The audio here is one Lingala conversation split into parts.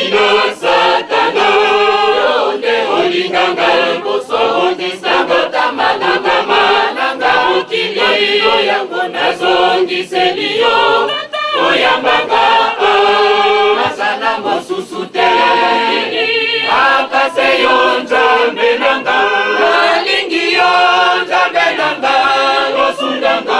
mina satana yonde olinganga liboso ondisanga mananga mokili yango nazongiseliyo oyambanga masana mosusu te akase yo nzambe nanga alingi yo nzambe nanga osundanga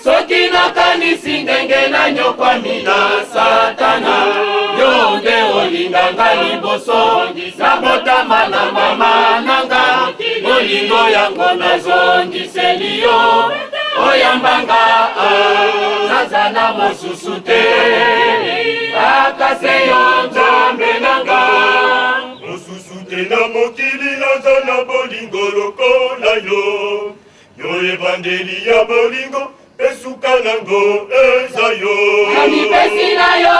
soki nakanisi ndenge nanyokwamina satana yonde olinganga liboso nabotama na mama nanga molingo yango nazongiseliyo oyambanga nazana mosusu te akase yo nzambe nanga mosusu te na mokili naza na bolingo lokola yo yo evangeli ya bolingo esuka nango eza yo namipesi na yo